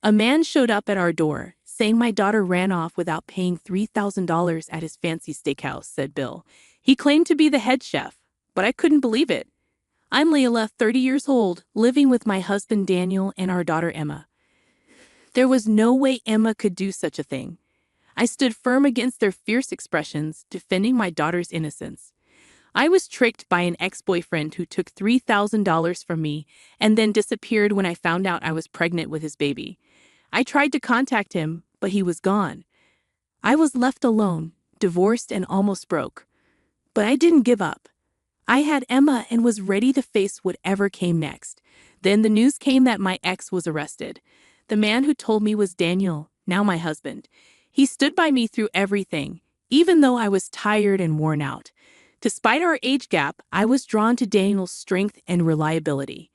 A man showed up at our door, saying my daughter ran off without paying $3,000 at his fancy steakhouse, said Bill. He claimed to be the head chef, but I couldn't believe it. I'm Layla, 30 years old, living with my husband Daniel and our daughter Emma. There was no way Emma could do such a thing. I stood firm against their fierce expressions, defending my daughter's innocence. I was tricked by an ex-boyfriend who took $3,000 from me and then disappeared when I found out I was pregnant with his baby. I tried to contact him, but he was gone. I was left alone, divorced and almost broke. But I didn't give up. I had Emma and was ready to face whatever came next. Then the news came that my ex was arrested. The man who told me was Daniel, now my husband. He stood by me through everything, even though I was tired and worn out. Despite our age gap, I was drawn to Daniel's strength and reliability.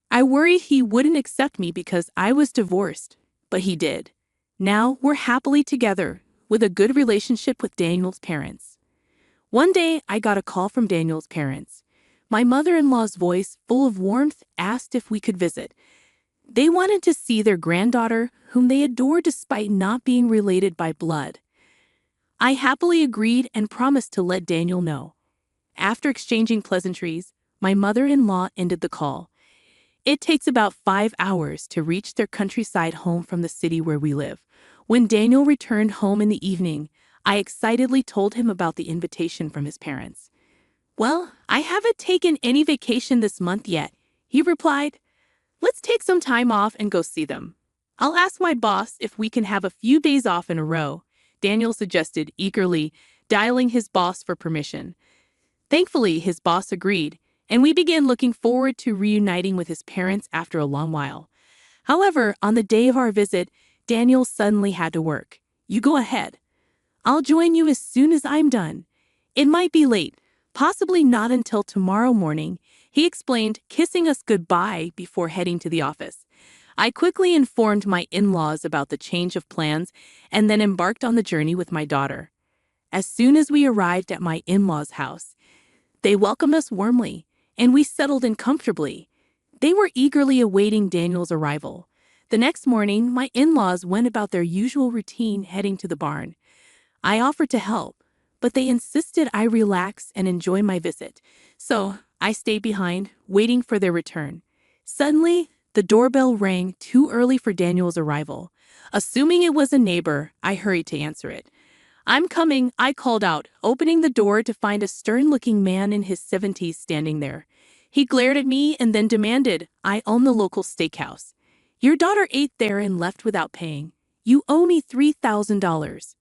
I worried he wouldn't accept me because I was divorced, but he did. Now we're happily together, with a good relationship with Daniel's parents. One day, I got a call from Daniel's parents. My mother-in-law's voice, full of warmth, asked if we could visit. They wanted to see their granddaughter, whom they adore despite not being related by blood. I happily agreed and promised to let Daniel know. After exchanging pleasantries, my mother-in-law ended the call. It takes about 5 hours to reach their countryside home from the city where we live. When Daniel returned home in the evening, I excitedly told him about the invitation from his parents. "Well, I haven't taken any vacation this month yet," he replied. "Let's take some time off and go see them. I'll ask my boss if we can have a few days off in a row," Daniel suggested eagerly, dialing his boss for permission. Thankfully, his boss agreed, and we began looking forward to reuniting with his parents after a long while. However, on the day of our visit, Daniel suddenly had to work. "You go ahead. I'll join you as soon as I'm done. It might be late, possibly not until tomorrow morning," he explained, kissing us goodbye before heading to the office. I quickly informed my in-laws about the change of plans and then embarked on the journey with my daughter. As soon as we arrived at my in-laws' house, they welcomed us warmly, and we settled in comfortably. They were eagerly awaiting Daniel's arrival. The next morning, my in-laws went about their usual routine, heading to the barn. I offered to help, but they insisted I relax and enjoy my visit, so I stayed behind, waiting for their return. Suddenly, the doorbell rang too early for Daniel's arrival. Assuming it was a neighbor, I hurried to answer it. "I'm coming," I called out, opening the door to find a stern-looking man in his 70s standing there. He glared at me and then demanded, "I own the local steakhouse. Your daughter ate there and left without paying. You owe me $3,000.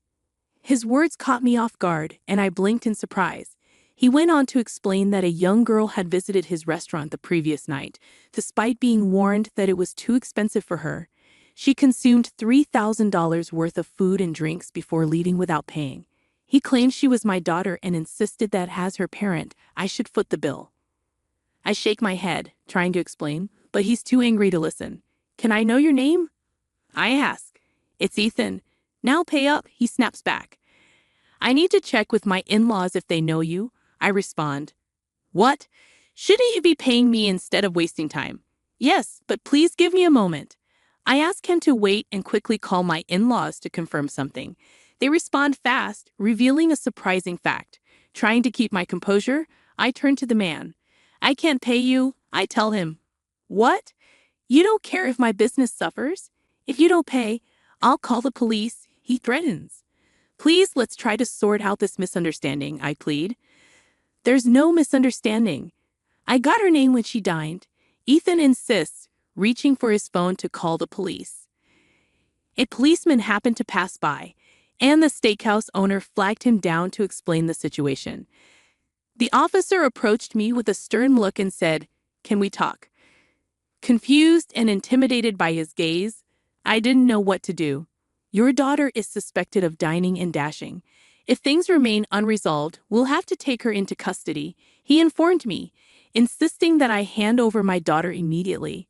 His words caught me off guard, and I blinked in surprise. He went on to explain that a young girl had visited his restaurant the previous night. Despite being warned that it was too expensive for her, she consumed $3,000 worth of food and drinks before leaving without paying. He claimed she was my daughter and insisted that as her parent, I should foot the bill. I shake my head, trying to explain, but he's too angry to listen. "Can I know your name?" I ask. "It's Ethan. Now pay up," he snaps back. "I need to check with my in-laws if they know you," I respond. "What? Shouldn't you be paying me instead of wasting time?" "Yes, but please give me a moment." I ask him to wait and quickly call my in-laws to confirm something. They respond fast, revealing a surprising fact. Trying to keep my composure, I turn to the man. "I can't pay you," I tell him. "What? You don't care if my business suffers? If you don't pay, I'll call the police," he threatens. "Please, let's try to sort out this misunderstanding," I plead. "There's no misunderstanding. I got her name when she dined," Ethan insists, reaching for his phone to call the police. A policeman happened to pass by, and the steakhouse owner flagged him down to explain the situation. The officer approached me with a stern look and said, "Can we talk?" Confused and intimidated by his gaze, I didn't know what to do. "Your daughter is suspected of dining and dashing. If things remain unresolved, we'll have to take her into custody," he informed me, insisting that I hand over my daughter immediately.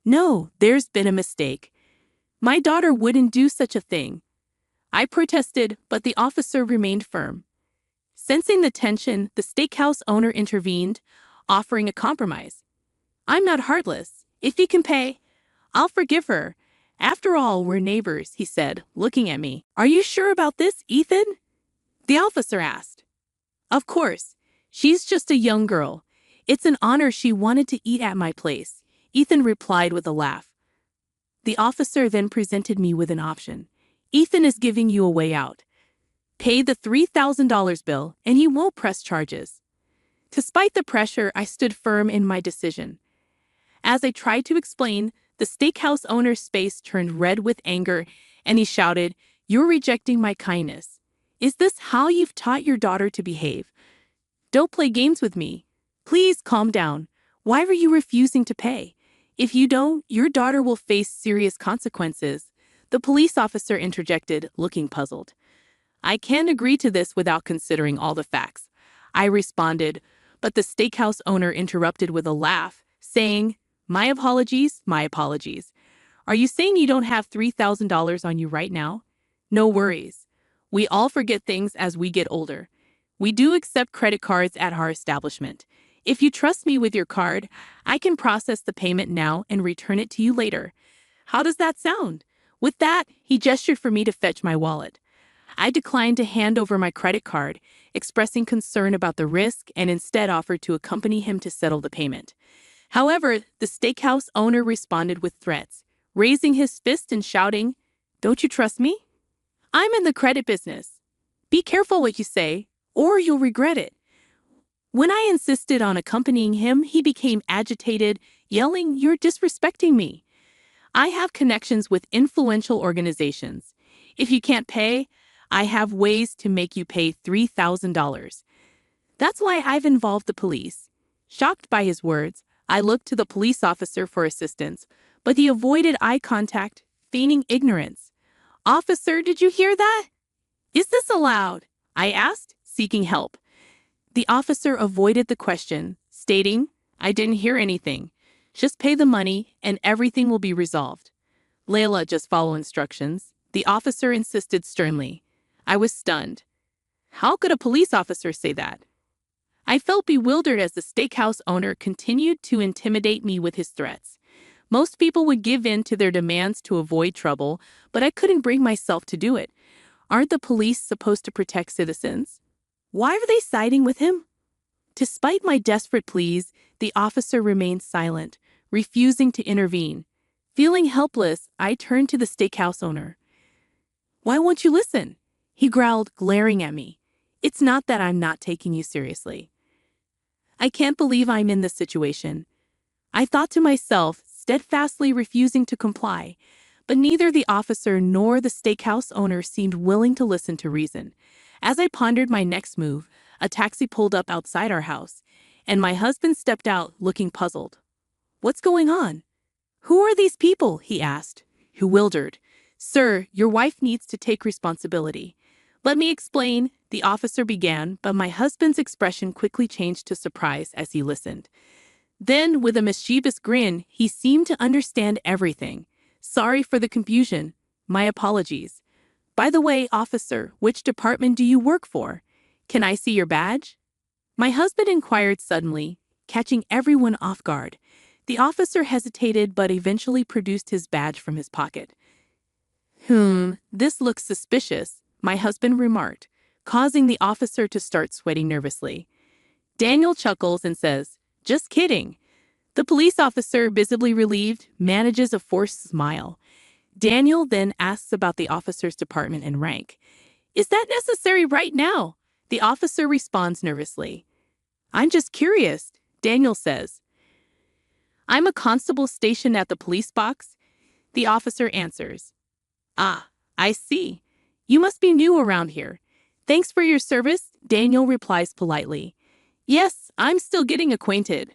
"No, there's been a mistake. My daughter wouldn't do such a thing." I protested, but the officer remained firm. Sensing the tension, the steakhouse owner intervened, offering a compromise. "I'm not heartless. If he can pay, I'll forgive her. After all, we're neighbors, he said, looking at me. Are you sure about this, Ethan? The officer asked. Of course. She's just a young girl. It's an honor she wanted to eat at my place, Ethan replied with a laugh. The officer then presented me with an option. Ethan is giving you a way out. Pay the $3,000 bill and he won't press charges. Despite the pressure, I stood firm in my decision. As I tried to explain, the steakhouse owner's face turned red with anger and he shouted, "You're rejecting my kindness. Is this how you've taught your daughter to behave? Don't play games with me. Please calm down. Why were you refusing to pay? If you don't, your daughter will face serious consequences." The police officer interjected, looking puzzled. "I can't agree to this without considering all the facts," I responded, but the steakhouse owner interrupted with a laugh, saying, My apologies. Are you saying you don't have $3,000 on you right now? No worries. We all forget things as we get older. We do accept credit cards at our establishment. If you trust me with your card, I can process the payment now and return it to you later. How does that sound? With that, he gestured for me to fetch my wallet. I declined to hand over my credit card, expressing concern about the risk and instead offered to accompany him to settle the payment. However, the steakhouse owner responded with threats, raising his fist and shouting, "Don't you trust me? I'm in the credit business. Be careful what you say, or you'll regret it." When I insisted on accompanying him, he became agitated, yelling, "You're disrespecting me. I have connections with influential organizations. If you can't pay, I have ways to make you pay $3,000. That's why I've involved the police." Shocked by his words, I looked to the police officer for assistance, but he avoided eye contact, feigning ignorance. "Officer, did you hear that? Is this allowed?" I asked, seeking help. The officer avoided the question, stating, "I didn't hear anything. Just pay the money and everything will be resolved." "Layla, just follow instructions," the officer insisted sternly. I was stunned. How could a police officer say that? I felt bewildered as the steakhouse owner continued to intimidate me with his threats. Most people would give in to their demands to avoid trouble, but I couldn't bring myself to do it. Aren't the police supposed to protect citizens? Why were they siding with him? Despite my desperate pleas, the officer remained silent, refusing to intervene. Feeling helpless, I turned to the steakhouse owner. "Why won't you listen?" he growled, glaring at me. "It's not that I'm not taking you seriously. I can't believe I'm in this situation," I thought to myself, steadfastly refusing to comply. But neither the officer nor the steakhouse owner seemed willing to listen to reason. As I pondered my next move, a taxi pulled up outside our house, and my husband stepped out, looking puzzled. "What's going on?" "Who are these people?" he asked, bewildered. "Sir, your wife needs to take responsibility." "Let me explain," the officer began, but my husband's expression quickly changed to surprise as he listened. Then, with a mischievous grin, he seemed to understand everything. "Sorry for the confusion. My apologies. By the way, officer, which department do you work for? Can I see your badge?" My husband inquired suddenly, catching everyone off guard. The officer hesitated but eventually produced his badge from his pocket. This looks suspicious," my husband remarked, causing the officer to start sweating nervously. Daniel chuckles and says, "Just kidding." The police officer, visibly relieved, manages a forced smile. Daniel then asks about the officer's department and rank. "Is that necessary right now?" The officer responds nervously. "I'm just curious," Daniel says. "I'm a constable stationed at the police box," the officer answers. "Ah, I see. You must be new around here. Thanks for your service," Daniel replies politely. "Yes, I'm still getting acquainted.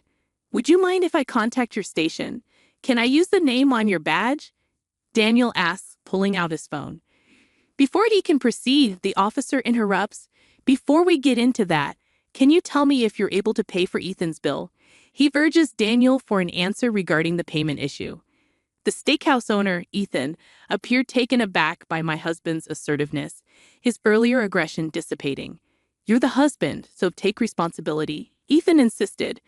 Would you mind if I contact your station? Can I use the name on your badge?" Daniel asks, pulling out his phone. Before he can proceed, the officer interrupts. "Before we get into that, can you tell me if you're able to pay for Ethan's bill?" He urges Daniel for an answer regarding the payment issue. The steakhouse owner, Ethan, appeared taken aback by my husband's assertiveness, his earlier aggression dissipating. "You're the husband, so take responsibility," Ethan insisted.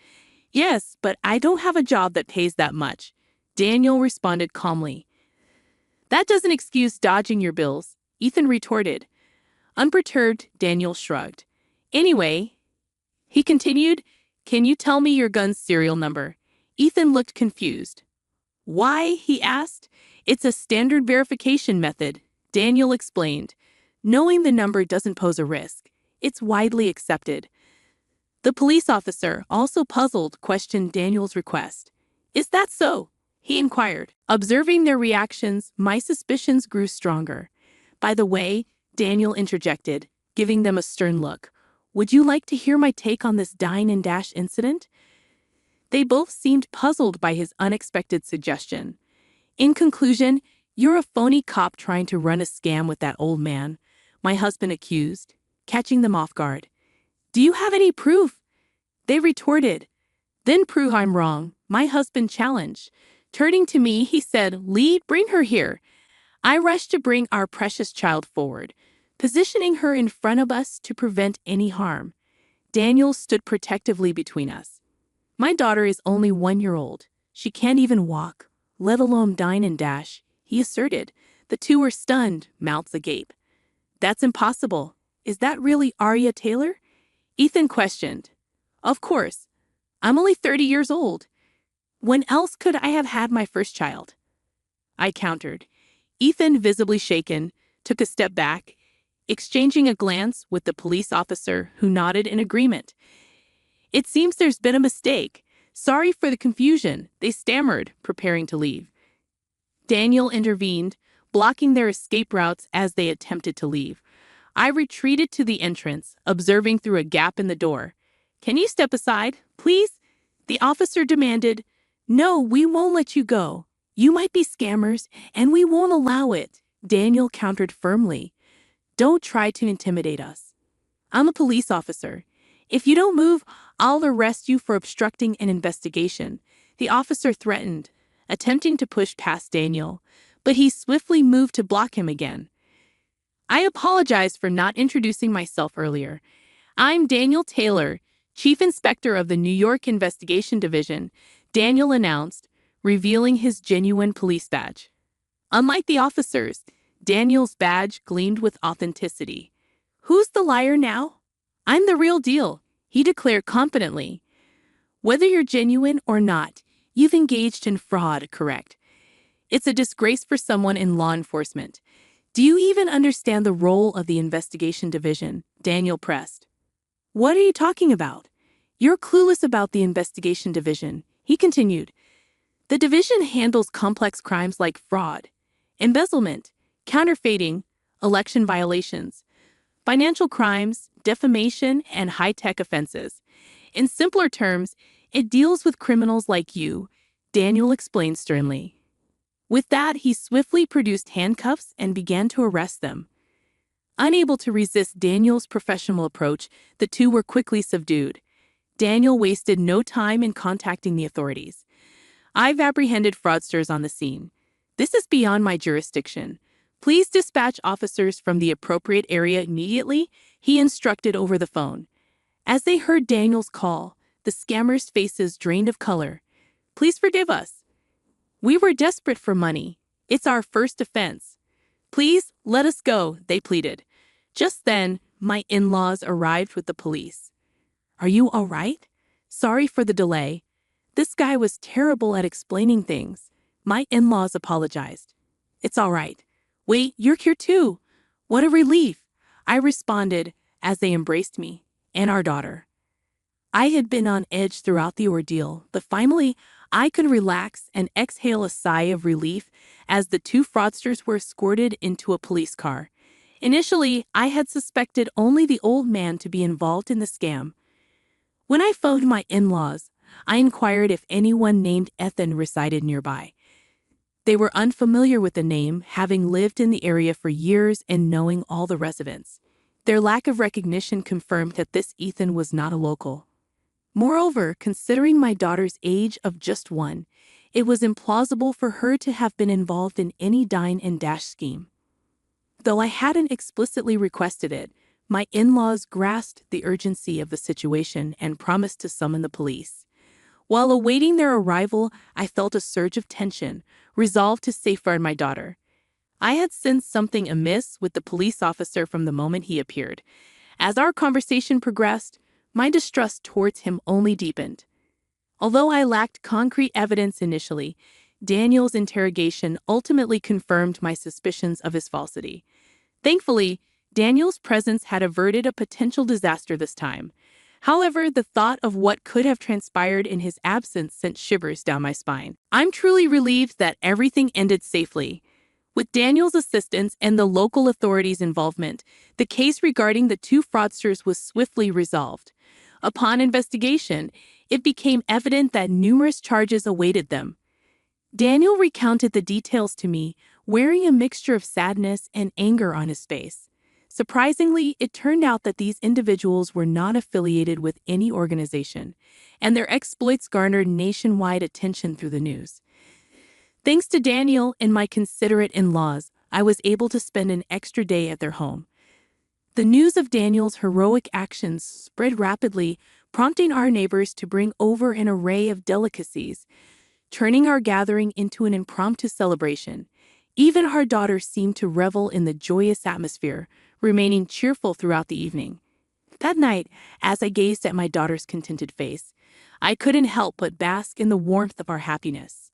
"Yes, but I don't have a job that pays that much," Daniel responded calmly. That doesn't excuse dodging your bills, Ethan retorted. Unperturbed, Daniel shrugged. Anyway, he continued, can you tell me your gun's serial number? Ethan looked confused. Why? He asked. It's a standard verification method, Daniel explained. Knowing the number doesn't pose a risk. It's widely accepted. The police officer, also puzzled, questioned Daniel's request. Is that so? He inquired. Observing their reactions, my suspicions grew stronger. By the way, Daniel interjected, giving them a stern look. Would you like to hear my take on this dine and dash incident? They both seemed puzzled by his unexpected suggestion. In conclusion, you're a phony cop trying to run a scam with that old man, my husband accused, catching them off guard. Do you have any proof? They retorted. Then prove I'm wrong, my husband challenged. Turning to me, he said, Lee, bring her here. I rushed to bring our precious child forward, positioning her in front of us to prevent any harm. Daniel stood protectively between us. My daughter is only 1 year old. She can't even walk, let alone dine and dash, he asserted. The two were stunned, mouths agape. That's impossible. Is that really Aria Taylor? Ethan questioned. Of course. I'm only 30 years old. When else could I have had my first child? I countered. Ethan, visibly shaken, took a step back, exchanging a glance with the police officer who nodded in agreement. It seems there's been a mistake. Sorry for the confusion, they stammered, preparing to leave. Daniel intervened, blocking their escape routes as they attempted to leave. I retreated to the entrance, observing through a gap in the door. Can you step aside, please? The officer demanded. No, we won't let you go. You might be scammers, and we won't allow it, Daniel countered firmly. Don't try to intimidate us. I'm a police officer. If you don't move, I'll arrest you for obstructing an investigation, the officer threatened, attempting to push past Daniel, but he swiftly moved to block him again. I apologize for not introducing myself earlier. I'm Daniel Taylor, Chief Inspector of the New York Investigation Division, Daniel announced, revealing his genuine police badge. Unlike the officers, Daniel's badge gleamed with authenticity. Who's the liar now? I'm the real deal, he declared confidently. Whether you're genuine or not, you've engaged in fraud, correct? It's a disgrace for someone in law enforcement. Do you even understand the role of the investigation division? Daniel pressed. What are you talking about? You're clueless about the investigation division, he continued. The division handles complex crimes like fraud, embezzlement, counterfeiting, election violations, financial crimes, defamation, and high-tech offenses. In simpler terms, it deals with criminals like you, Daniel explained sternly. With that, he swiftly produced handcuffs and began to arrest them. Unable to resist Daniel's professional approach, the two were quickly subdued. Daniel wasted no time in contacting the authorities. I've apprehended fraudsters on the scene. This is beyond my jurisdiction. Please dispatch officers from the appropriate area immediately, he instructed over the phone. As they heard Daniel's call, the scammers' faces drained of color. Please forgive us. We were desperate for money. It's our first offense. Please, let us go, they pleaded. Just then, my in-laws arrived with the police. Are you all right? Sorry for the delay. This guy was terrible at explaining things. My in-laws apologized. It's all right. Wait, you're here too. What a relief, I responded as they embraced me and our daughter. I had been on edge throughout the ordeal, but finally, I could relax and exhale a sigh of relief as the two fraudsters were escorted into a police car. Initially, I had suspected only the old man to be involved in the scam. When I phoned my in-laws, I inquired if anyone named Ethan resided nearby. They were unfamiliar with the name, having lived in the area for years and knowing all the residents. Their lack of recognition confirmed that this Ethan was not a local. Moreover, considering my daughter's age of just 1, it was implausible for her to have been involved in any dine and dash scheme. Though I hadn't explicitly requested it, my in-laws grasped the urgency of the situation and promised to summon the police. While awaiting their arrival, I felt a surge of tension, resolved to safeguard my daughter. I had sensed something amiss with the police officer from the moment he appeared. As our conversation progressed, my distrust towards him only deepened. Although I lacked concrete evidence initially, Daniel's interrogation ultimately confirmed my suspicions of his falsity. Thankfully, Daniel's presence had averted a potential disaster this time. However, the thought of what could have transpired in his absence sent shivers down my spine. I'm truly relieved that everything ended safely. With Daniel's assistance and the local authorities' involvement, the case regarding the two fraudsters was swiftly resolved. Upon investigation, it became evident that numerous charges awaited them. Daniel recounted the details to me, wearing a mixture of sadness and anger on his face. Surprisingly, it turned out that these individuals were not affiliated with any organization, and their exploits garnered nationwide attention through the news. Thanks to Daniel and my considerate in-laws, I was able to spend an extra day at their home. The news of Daniel's heroic actions spread rapidly, prompting our neighbors to bring over an array of delicacies, turning our gathering into an impromptu celebration. Even our daughter seemed to revel in the joyous atmosphere, remaining cheerful throughout the evening. That night, as I gazed at my daughter's contented face, I couldn't help but bask in the warmth of our happiness.